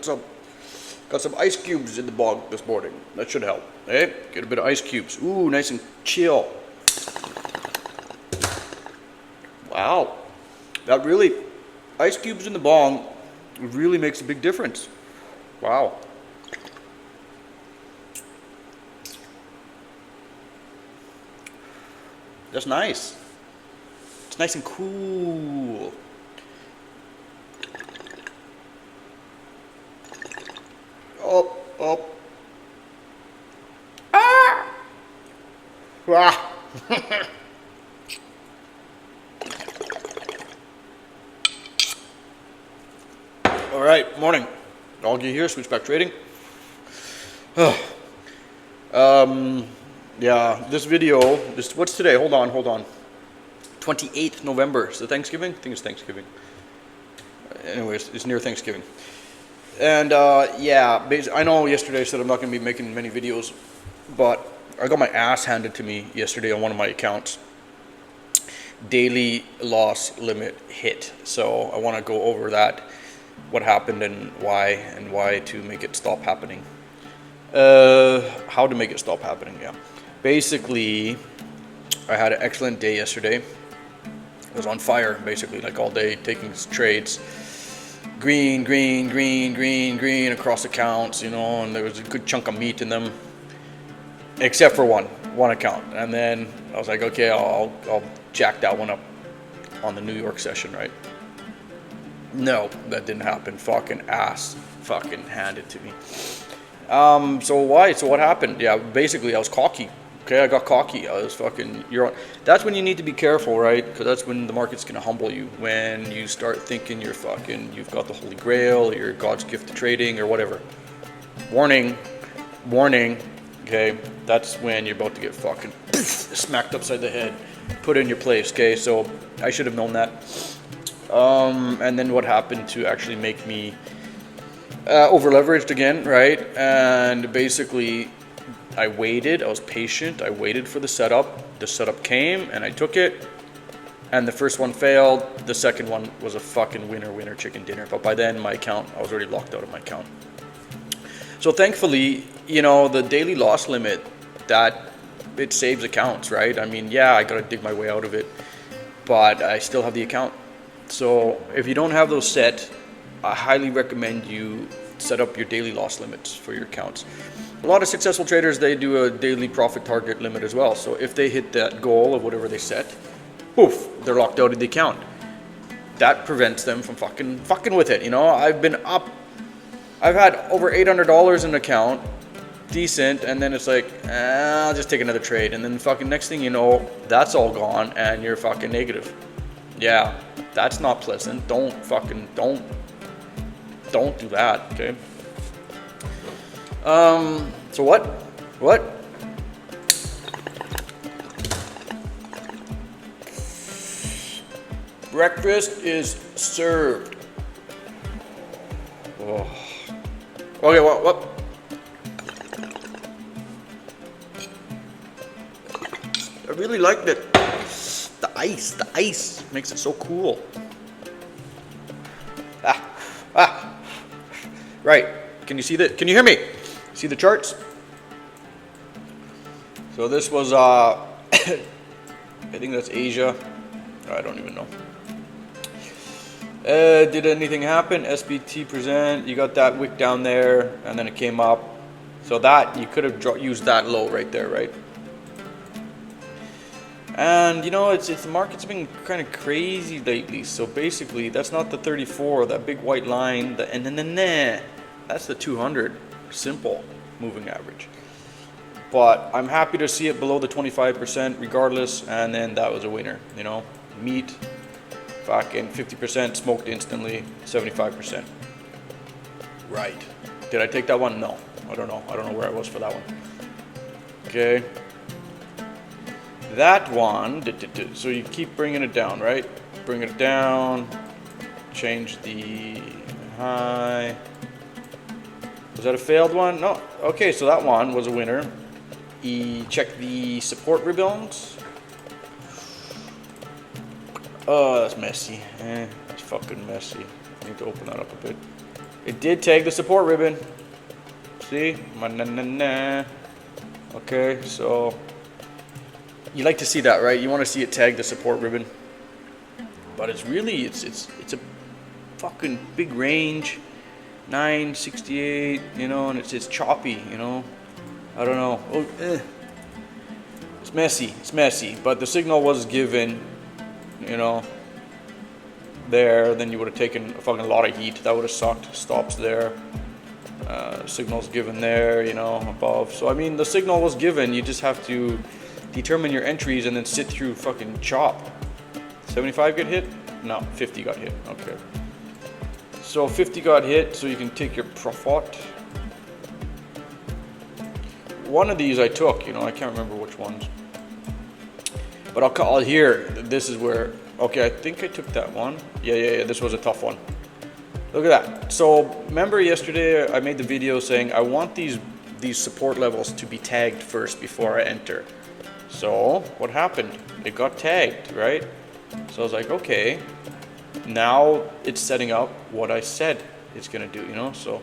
got some ice cubes in the bog this morning. That should help. Hey, get a bit of ice cubes. Ooh, nice and chill. Wow, that really, ice cubes in the bong really makes a big difference. Wow. That's nice. It's nice and cool. Oh, oh. Ah! Ah! All right, morning. Augie here, Switchback Trading. Yeah, this video, what's today? Hold on. 28th November. So Thanksgiving? I think it's Thanksgiving. Anyways, it's near Thanksgiving. And yeah, I know yesterday I said I'm not going to be making many videos, but I got my ass handed to me yesterday on one of my accounts. Daily loss limit hit. So I want to go over that, what happened and why to make it stop happening. How to make it stop happening, yeah. Basically, I had an excellent day yesterday. I was on fire, basically, like all day, taking trades. Green across accounts, you know, and there was a good chunk of meat in them. Except for one account. And then I was like, okay, I'll jack that one up on the New York session, right? No, that didn't happen. Fucking handed to me. So what happened? Yeah, basically I was cocky. Okay, I got cocky. I was fucking, that's when you need to be careful, right? Because that's when the market's gonna humble you. When you start thinking you've got the Holy Grail, or you're God's gift to trading, or whatever. Warning, okay? That's when you're about to get fucking smacked upside the head, put in your place, okay? So I should have known that. And then what happened to actually make me over leveraged again, right? And basically I waited, I was patient, I waited for the setup. The setup came and I took it, and the first one failed. The second one was a fucking winner chicken dinner. But by then I was already locked out of my account. So thankfully, you know, the daily loss limit, that it saves accounts, right? I mean, yeah, I gotta dig my way out of it, but I still have the account. So if you don't have those set, I highly recommend you set up your daily loss limits for your accounts. A lot of successful traders, they do a daily profit target limit as well. So if they hit that goal of whatever they set, poof, they're locked out of the account. That prevents them from fucking with it. You know, I've had over $800 in the account, decent, and then it's like, I'll just take another trade. And then fucking next thing you know, that's all gone and you're fucking negative. Yeah, that's not pleasant. Don't do that, okay? So what? Breakfast is served. Oh. Okay, what? I really liked it. The ice makes it so cool. Right. Can you see that? Can you hear me? See the charts? So this was, I think that's Asia. I don't even know. Did anything happen? SBT present. You got that wick down there, and then it came up. So that, you could have used that low right there, right? And you know, the market's been kind of crazy lately. So basically, that's not the 34, that big white line, and then that's the 200 simple moving average. But I'm happy to see it below the 25% regardless, and then that was a winner. You know, meat, fucking 50% smoked instantly, 75%. Right. Did I take that one? No, I don't know. I don't know where I was for that one. Okay. That one, so you keep bringing it down, right? Bring it down, change the high. Was that a failed one? No. Okay, so that one was a winner. Check the support rebounds. Oh, that's messy. That's fucking messy. I need to open that up a bit. It did tag the support ribbon. See? Ma-na-na-na. Okay, so you like to see that, right? You want to see it tag the support ribbon. But it's really, it's a fucking big range. 968, you know, and it's choppy, you know. I don't know. It's messy, but the signal was given, you know, there. Then you would have taken a fucking lot of heat. That would have sucked. Stops there. Signals given there, you know, above. So I mean, the signal was given. You just have to determine your entries and then sit through fucking chop. 75 get hit? No, 50 got hit. Okay. So 50 got hit, so you can take your profit. One of these I took, you know, I can't remember which ones. But I'll here, this is where, okay, I think I took that one. Yeah, this was a tough one. Look at that. So remember yesterday I made the video saying I want these support levels to be tagged first before I enter. So what happened? It got tagged, right? So I was like, okay. Now it's setting up what I said it's gonna do, you know. So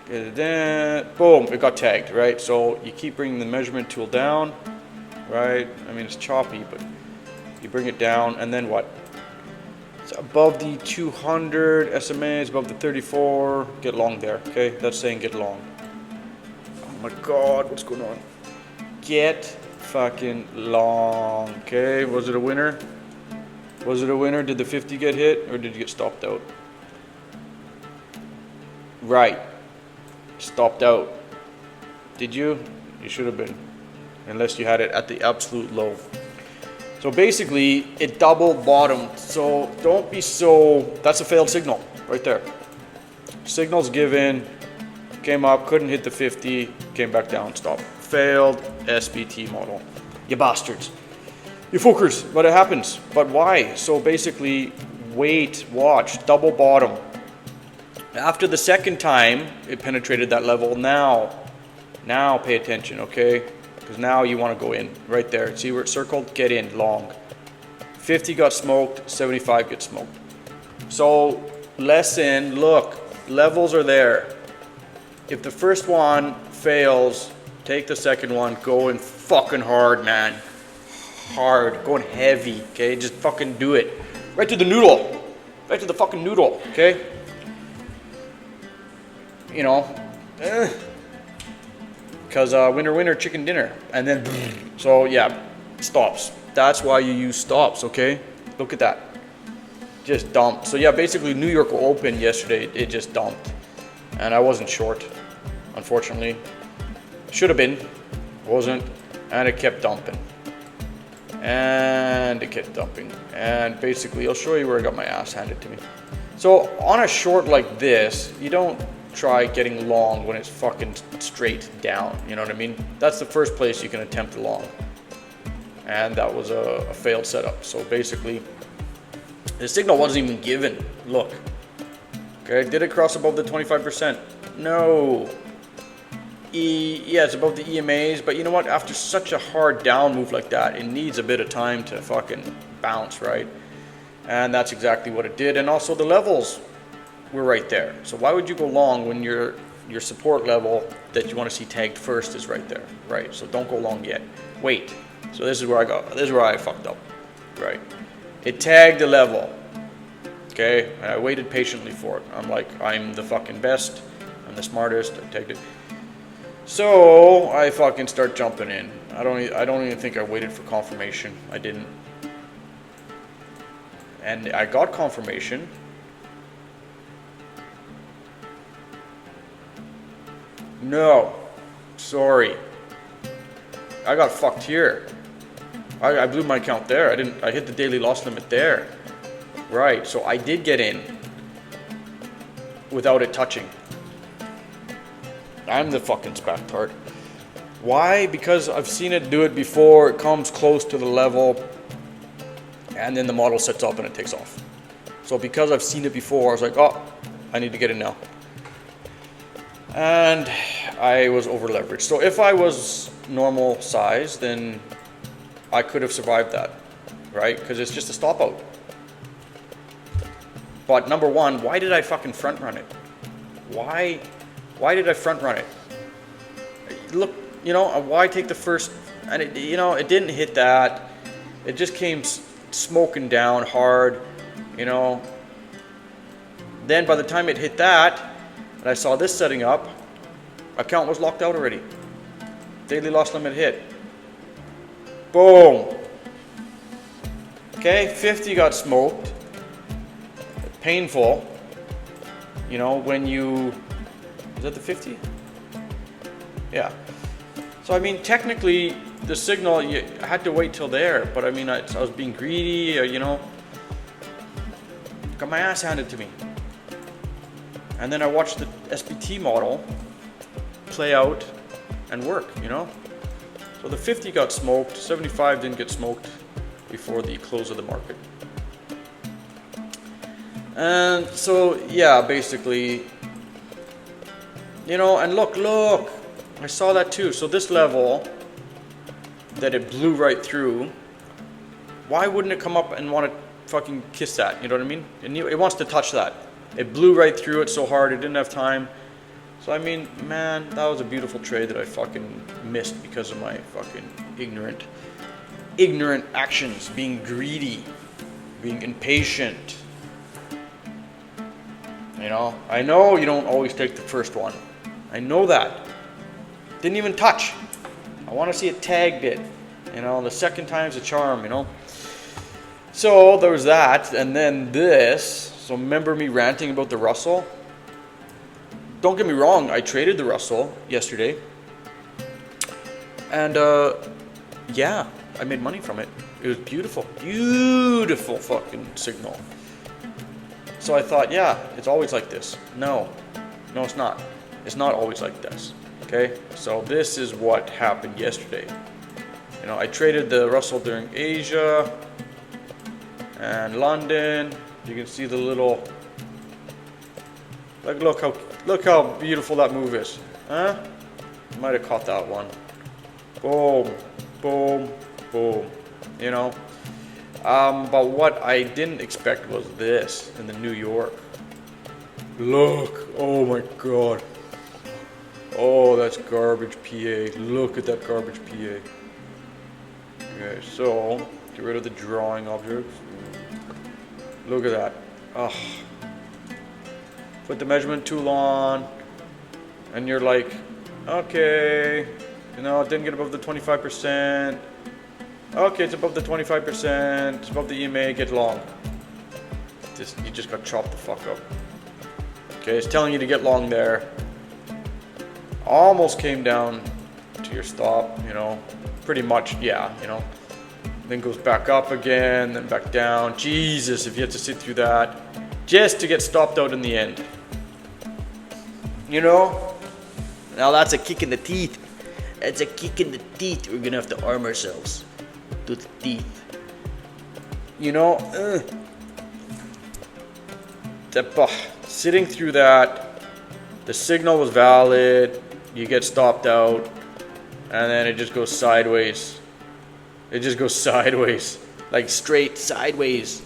boom, it got tagged, right? So you keep bringing the measurement tool down, right? I mean, it's choppy, but you bring it down, and then what? It's above the 200 SMA, it's above the 34. Get long there, okay? That's saying get long. Oh my God, what's going on? Get fucking long, okay? Was it a winner? Was it a winner? Did the 50 get hit or did you get stopped out? Right. Stopped out. Did you? You should have been. Unless you had it at the absolute low. So basically, it double bottomed. So don't be so... That's a failed signal right there. Signal's given. Came up, couldn't hit the 50. Came back down, stopped. Failed SBT model. You bastards. You fuckers, but it happens. But why? So basically, wait, watch, double bottom. After the second time it penetrated that level, now pay attention, okay? Because now you want to go in right there. See where it's circled? Get in long. 50 got smoked, 75 gets smoked. So lesson, look, levels are there. If the first one fails, take the second one, go in fucking hard, man. Hard, going heavy, okay? Just fucking do it. Right to the noodle. Right to the fucking noodle, okay? You know, because winner, chicken dinner. And then, so yeah, stops. That's why you use stops, okay? Look at that. Just dumped. So yeah, basically New York Open yesterday, it just dumped. And I wasn't short, unfortunately. Should have been, wasn't, and it kept dumping. And it kept dumping. And basically, I'll show you where I got my ass handed to me. So on a short like this, you don't try getting long when it's fucking straight down. You know what I mean? That's the first place you can attempt long. And that was a failed setup. So basically, the signal wasn't even given. Look. Okay, did it cross above the 25%? No. Yeah, it's above the EMAs, but you know what? After such a hard down move like that, it needs a bit of time to fucking bounce, right? And that's exactly what it did. And also the levels were right there. So why would you go long when your support level that you want to see tagged first is right there, right? So don't go long yet. Wait. So this is where I fucked up, right? It tagged the level, okay? And I waited patiently for it. I'm like, I'm the fucking best. I'm the smartest. I tagged it. So I fucking start jumping in. I don't even think I waited for confirmation. I didn't. And I got confirmation. No, sorry. I got fucked here. I blew my count there. I hit the daily loss limit there. Right, so I did get in without it touching. I'm the fucking spacktard. Why? Because I've seen it do it before. It comes close to the level and then the model sets up and it takes off. So because I've seen it before, I was like, oh, I need to get in now. And I was over leveraged. So if I was normal size, then I could have survived that, right? Because it's just a stop out. But number one, why did I fucking front run it? why did I front run it? Look, you know, why take the first, and it, you know, it didn't hit that. It just came smoking down hard, you know. Then by the time it hit that, and I saw this setting up, account was locked out already. Daily loss limit hit. Boom. Okay, 50 got smoked. Painful. You know, when you, is that the 50? Yeah. So I mean, technically, the signal, you had to wait till there, but I mean, I was being greedy, you know. Got my ass handed to me. And then I watched the SPT model play out and work, you know. So the 50 got smoked, 75 didn't get smoked before the close of the market. And so, yeah, basically, you know, and look, I saw that too. So this level that it blew right through, why wouldn't it come up and want to fucking kiss that? You know what I mean? It wants to touch that. It blew right through it so hard, it didn't have time. So I mean, man, that was a beautiful trade that I fucking missed because of my fucking ignorant actions, being greedy, being impatient. You know, I know you don't always take the first one. I know that. Didn't even touch. I want to see it tagged it. You know, the second time's a charm, you know. So there was that, and then this. So remember me ranting about the Russell? Don't get me wrong, I traded the Russell yesterday. And yeah, I made money from it. It was beautiful. Beautiful fucking signal. So I thought, yeah, it's always like this. No, it's not. It's not always like this. Okay, so this is what happened yesterday. You know, I traded the Russell during Asia and London. You can see the little, like, look how beautiful that move is, huh? Might have caught that one. Boom, boom, boom. You know. But what I didn't expect was this in the New York. Look, oh my God. Oh, that's garbage PA. Look at that garbage PA. Okay, so get rid of the drawing objects. Look at that. Ugh. Put the measurement tool on, and you're like, okay, you know, it didn't get above the 25%. Okay, it's above the 25%. It's above the EMA. Get long. You just got chopped the fuck up. Okay, it's telling you to get long there. Almost came down to your stop, you know, pretty much, yeah, you know. Then goes back up again, then back down. Jesus, if you had to sit through that just to get stopped out in the end. You know? Now that's a kick in the teeth. That's a kick in the teeth. We're gonna have to arm ourselves to the teeth. You know? Sitting through that, the signal was valid. You get stopped out, and then it just goes sideways. It just goes sideways, like straight sideways,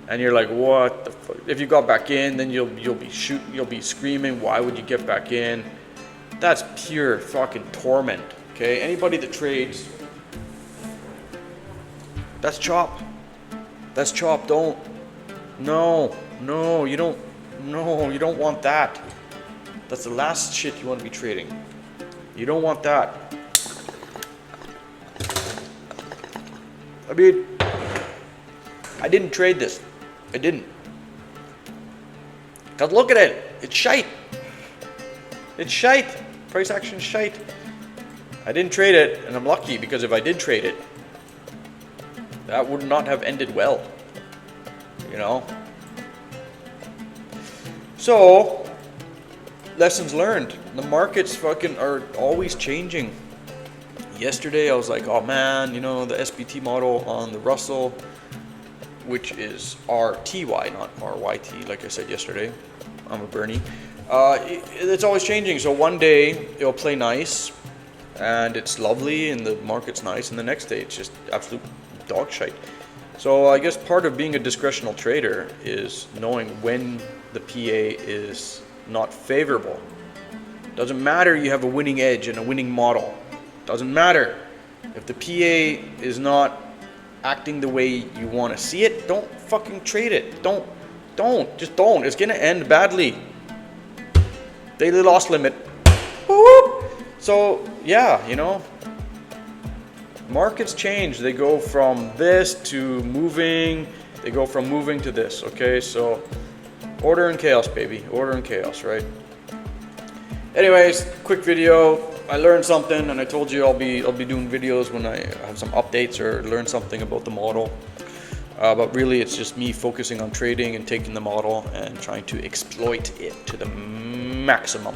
and you're like, "What the fuck?" If you got back in, then you'll be screaming, "Why would you get back in?" That's pure fucking torment. Okay, anybody that trades, that's chop. That's chop. Don't. No, you don't. No, you don't want that. That's the last shit you want to be trading. You don't want that. I mean, I didn't trade this. I didn't. Cause look at it. It's shite. It's shite. Price action shite. I didn't trade it, and I'm lucky because if I did trade it, that would not have ended well. You know? So, lessons learned. The markets fucking are always changing. Yesterday I was like, oh man, you know, the SPT model on the Russell, which is RTY, not RYT, like I said yesterday. I'm a Bernie. It's always changing. So one day it'll play nice and it's lovely and the market's nice, and the next day it's just absolute dog shite. So I guess part of being a discretional trader is knowing when the PA is not favorable. Doesn't matter you have a winning edge and a winning model. Doesn't matter. If the PA is not acting the way you want to see it, don't fucking trade it. Just don't. It's gonna end badly. Daily loss limit. Whoop. So yeah, you know, markets change. They go from this to moving. They go from moving to this. Okay, so order and chaos, baby. Order and chaos, right? Anyways, quick video. I learned something, and I told you I'll be doing videos when I have some updates or learn something about the model. But really, it's just me focusing on trading and taking the model and trying to exploit it to the maximum.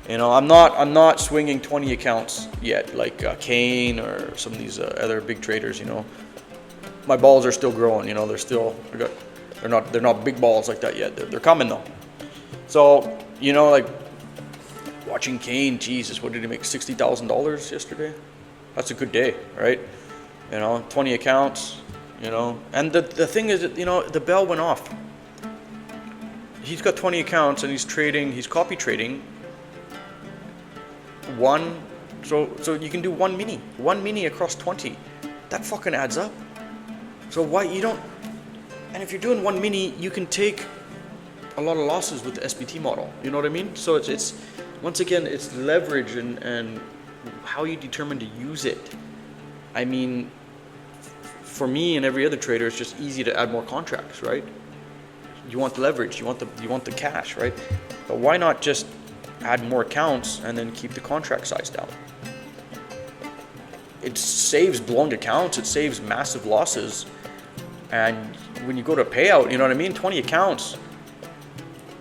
You know, I'm not swinging 20 accounts yet, like Kane or some of these other big traders. You know, my balls are still growing. You know, they're not big balls like that yet. They're coming though. So you know, like watching Kane, Jesus, what did he make? $60,000 yesterday? That's a good day, right? You know, 20 accounts. You know, and the thing is that, you know, the bell went off. He's got 20 accounts and he's copy trading one, so you can do one mini across 20. That fucking adds up. So why you don't, and if you're doing one mini, you can take a lot of losses with the SBT model. You know what I mean? So it's once again, it's leverage and how you determine to use it. I mean, for me and every other trader, it's just easy to add more contracts, right? You want the leverage, you want the cash, right? But why not just add more accounts and then keep the contract size down? It saves blowing accounts, it saves massive losses. And when you go to payout, you know what I mean? 20 accounts,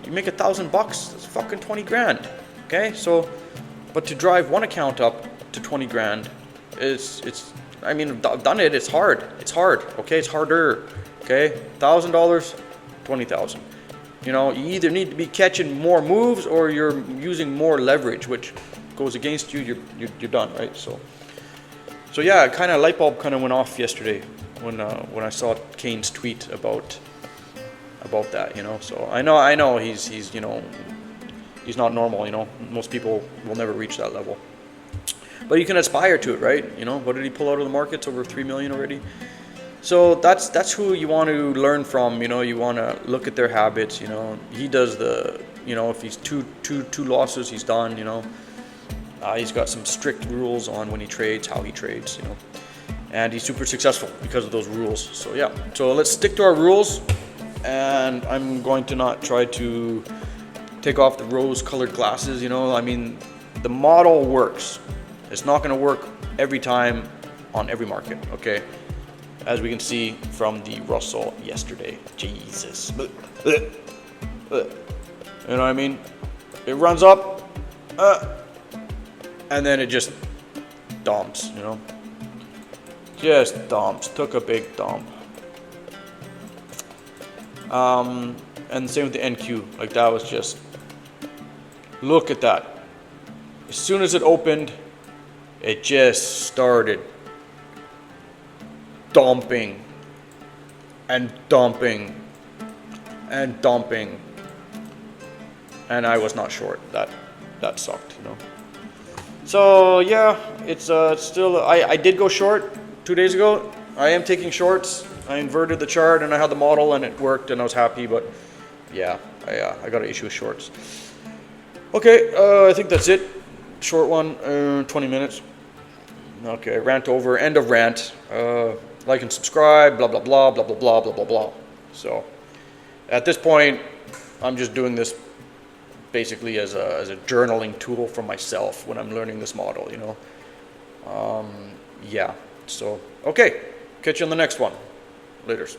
you make $1,000 bucks. That's fucking 20 grand. Okay, so, but to drive one account up to 20 grand, it's. I mean, I've done it. It's hard. Okay, it's harder. Okay, $1,000, 20,000. You know, you either need to be catching more moves or you're using more leverage, which goes against you. You're done, right? So yeah, kind of light bulb kind of went off yesterday when I saw Kane's tweet about that. You know, so I know he's you know, he's not normal. You know, most people will never reach that level. But you can aspire to it, right? You know, what did he pull out of the markets? Over 3 million already. So that's who you want to learn from. You know, you want to look at their habits. You know, he does the, you know, if he's two losses, he's done. You know, he's got some strict rules on when he trades, how he trades. You know, and he's super successful because of those rules. So yeah, so let's stick to our rules, and I'm going to not try to take off the rose-colored glasses. You know, I mean, the model works. It's not going to work every time on every market, okay? As we can see from the Russell yesterday. Jesus. You know what I mean? It runs up, and then it just dumps, you know? Just dumps. Took a big dump. And same with the NQ. Like, that was just... Look at that. As soon as it opened, it just started dumping and dumping and dumping, and I was not short. That sucked, you know. So yeah, it's still, I did go short 2 days ago. I am taking shorts. I inverted the chart and I had the model and it worked and I was happy, but yeah, I got to issue shorts. Okay, I think that's it. Short one, 20 minutes. Okay, rant over, end of rant. Like and subscribe, blah, blah, blah, blah, blah, blah, blah, blah, blah. So at this point, I'm just doing this basically as a journaling tool for myself when I'm learning this model, you know. Yeah, so, okay, catch you on the next one. Laters.